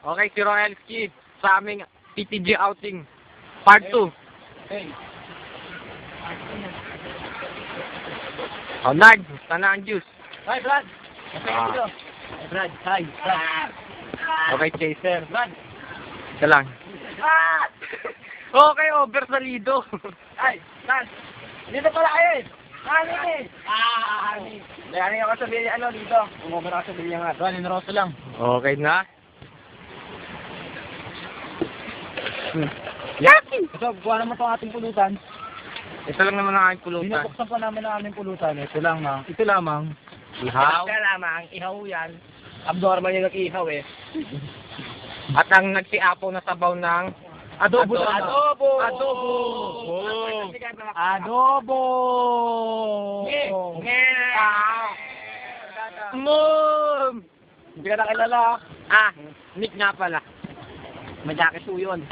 Okay, si Royalski sa aming PTG outing. Part 2. Hey. Oh, Nard, sana ang juice. Hi, Brad. Okay, dito. Hi, Brad. Hi, Brad. Okay, Chaser. Brad. Ito lang. Okay, over sa lido. Hi, Brad. Dito pala kayo eh. Hani. Hani. Hani ako sabihin ano dito. Umobra ako sabihin nga. Brad, inroso lang. Okay na. Yaki! So, kuha naman itong ating pulutan. Ito lang naman ang aking pulutan. Binubuksan pa namin ang aming pulutan. Ito lamang. Ihaw. Ito lamang. Ihaw yan. Abnormal yung nag-ihaw eh. At ang nagsiapo na sabaw ng Adobo. Adobo. Adobo. Oh. Adobo. Mom! Hindi ka nakilala. Ah, Nick nga pala. May jacket po yun.